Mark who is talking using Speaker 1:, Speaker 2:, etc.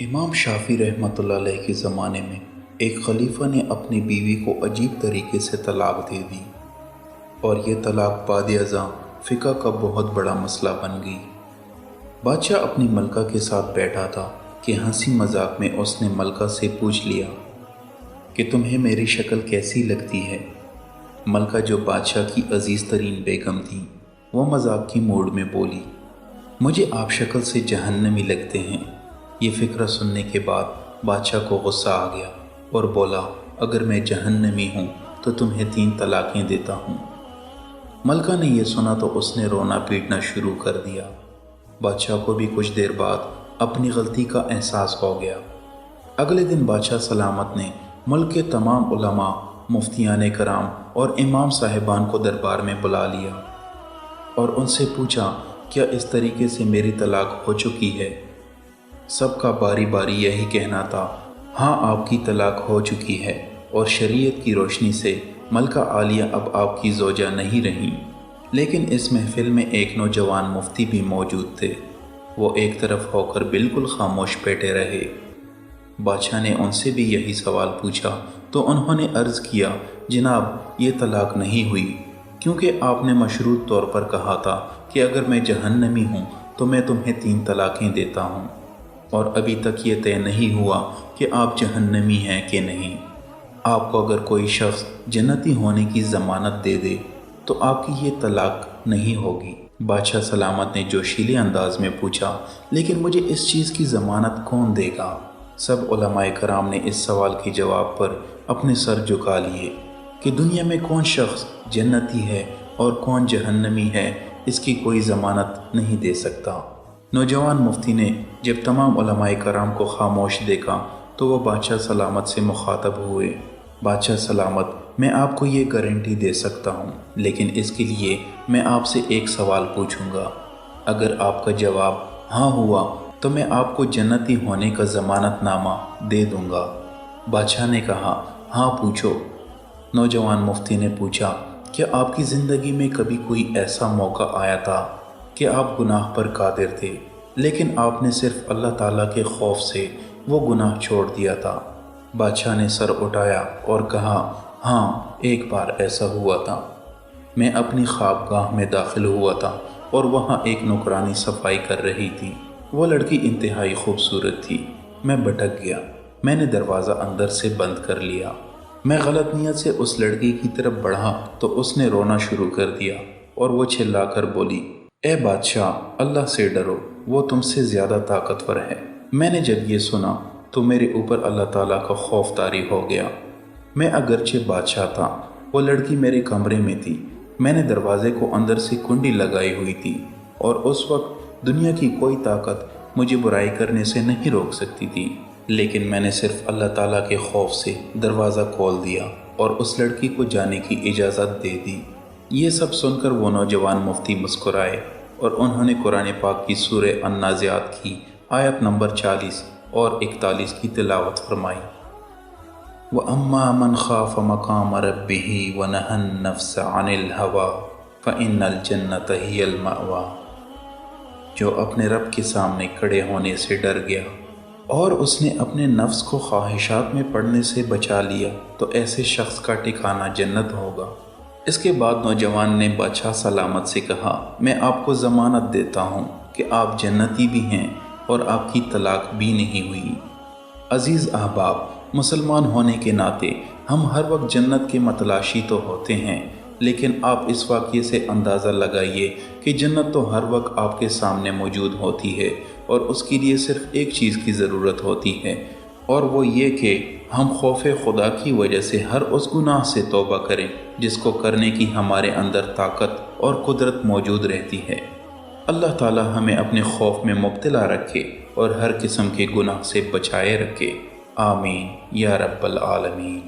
Speaker 1: امام شافعی رحمۃ اللہ علیہ کے زمانے میں ایک خلیفہ نے اپنی بیوی کو عجیب طریقے سے طلاق دے دی اور یہ طلاق بعد ازاں فقہ کا بہت بڑا مسئلہ بن گئی۔ بادشاہ اپنی ملکہ کے ساتھ بیٹھا تھا کہ ہنسی مذاق میں اس نے ملکہ سے پوچھ لیا کہ تمہیں میری شکل کیسی لگتی ہے۔ ملکہ جو بادشاہ کی عزیز ترین بیگم تھی وہ مذاق کی موڈ میں بولی، مجھے آپ شکل سے جہنمی لگتے ہیں۔ یہ فقرہ سننے کے بعد بادشاہ کو غصہ آ گیا اور بولا، اگر میں جہنمی ہوں تو تمہیں 3 طلاقیں دیتا ہوں۔ ملکہ نے یہ سنا تو اس نے رونا پیٹنا شروع کر دیا۔ بادشاہ کو بھی کچھ دیر بعد اپنی غلطی کا احساس ہو گیا۔ اگلے دن بادشاہ سلامت نے ملک کے تمام علماء، مفتیان کرام اور امام صاحبان کو دربار میں بلا لیا اور ان سے پوچھا، کیا اس طریقے سے میری طلاق ہو چکی ہے؟ سب کا باری باری یہی کہنا تھا، ہاں آپ کی طلاق ہو چکی ہے، اور شریعت کی روشنی سے ملکہ عالیہ اب آپ کی زوجہ نہیں رہیں۔ لیکن اس محفل میں ایک نوجوان مفتی بھی موجود تھے۔ وہ ایک طرف ہو کر بالکل خاموش بیٹھے رہے۔ بادشاہ نے ان سے بھی یہی سوال پوچھا تو انہوں نے عرض کیا، جناب یہ طلاق نہیں ہوئی، کیونکہ آپ نے مشروط طور پر کہا تھا کہ اگر میں جہنمی ہوں تو میں تمہیں 3 طلاقیں دیتا ہوں، اور ابھی تک یہ طے نہیں ہوا کہ آپ جہنمی ہیں کہ نہیں۔ آپ کو اگر کوئی شخص جنتی ہونے کی ضمانت دے دے تو آپ کی یہ طلاق نہیں ہوگی۔ بادشاہ سلامت نے جوشیلے انداز میں پوچھا، لیکن مجھے اس چیز کی ضمانت کون دے گا؟ سب علماء کرام نے اس سوال کے جواب پر اپنے سر جھکا لیے کہ دنیا میں کون شخص جنتی ہے اور کون جہنمی ہے، اس کی کوئی ضمانت نہیں دے سکتا۔ نوجوان مفتی نے جب تمام علماء کرام کو خاموش دیکھا تو وہ بادشاہ سلامت سے مخاطب ہوئے، بادشاہ سلامت، میں آپ کو یہ گارنٹی دے سکتا ہوں، لیکن اس کے لیے میں آپ سے ایک سوال پوچھوں گا۔ اگر آپ کا جواب ہاں ہوا تو میں آپ کو جنتی ہونے کا ضمانت نامہ دے دوں گا۔ بادشاہ نے کہا، ہاں پوچھو۔ نوجوان مفتی نے پوچھا، کیا آپ کی زندگی میں کبھی کوئی ایسا موقع آیا تھا کہ آپ گناہ پر قادر تھے لیکن آپ نے صرف اللہ تعالیٰ کے خوف سے وہ گناہ چھوڑ دیا تھا؟ بادشاہ نے سر اٹھایا اور کہا، ہاں ایک بار ایسا ہوا تھا۔ میں اپنی خوابگاہ میں داخل ہوا تھا اور وہاں ایک نوکرانی صفائی کر رہی تھی۔ وہ لڑکی انتہائی خوبصورت تھی۔ میں بھٹک گیا۔ میں نے دروازہ اندر سے بند کر لیا۔ میں غلط نیت سے اس لڑکی کی طرف بڑھا تو اس نے رونا شروع کر دیا اور وہ چلا کر بولی، اے بادشاہ، اللہ سے ڈرو، وہ تم سے زیادہ طاقتور ہے۔ میں نے جب یہ سنا تو میرے اوپر اللہ تعالیٰ کا خوف طاری ہو گیا۔ میں اگرچہ بادشاہ تھا، وہ لڑکی میرے کمرے میں تھی۔ میں نے دروازے کو اندر سے کنڈی لگائی ہوئی تھی اور اس وقت دنیا کی کوئی طاقت مجھے برائی کرنے سے نہیں روک سکتی تھی، لیکن میں نے صرف اللہ تعالیٰ کے خوف سے دروازہ کھول دیا اور اس لڑکی کو جانے کی اجازت دے دی۔ یہ سب سن کر وہ نوجوان مفتی مسکرائے اور انہوں نے قرآن پاک کی سورہ النازعات کی آیت نمبر 40 اور 41 کی تلاوت فرمائی، وَأَمَّا مَنْ خَافَ مَقَامَ رَبِّهِ وَنَهَى النَّفْسَ عَنِ الْهَوَىٰ فَإِنَّ الْجَنَّةَ هِيَ الْمَأْوَىٰ، جو اپنے رب کے سامنے کھڑے ہونے سے ڈر گیا اور اس نے اپنے نفس کو خواہشات میں پڑنے سے بچا لیا تو ایسے شخص کا ٹھکانہ جنت ہوگا۔ اس کے بعد نوجوان نے بادشاہ سلامت سے کہا، میں آپ کو ضمانت دیتا ہوں کہ آپ جنتی بھی ہیں اور آپ کی طلاق بھی نہیں ہوئی۔ عزیز احباب، مسلمان ہونے کے ناطے ہم ہر وقت جنت کے متلاشی تو ہوتے ہیں، لیکن آپ اس واقعے سے اندازہ لگائیے کہ جنت تو ہر وقت آپ کے سامنے موجود ہوتی ہے اور اس کے لیے صرف ایک چیز کی ضرورت ہوتی ہے، اور وہ یہ کہ ہم خوف خدا کی وجہ سے ہر اس گناہ سے توبہ کریں جس کو کرنے کی ہمارے اندر طاقت اور قدرت موجود رہتی ہے۔ اللہ تعالی ہمیں اپنے خوف میں مبتلا رکھے اور ہر قسم کے گناہ سے بچائے رکھے۔ آمین یا رب العالمین۔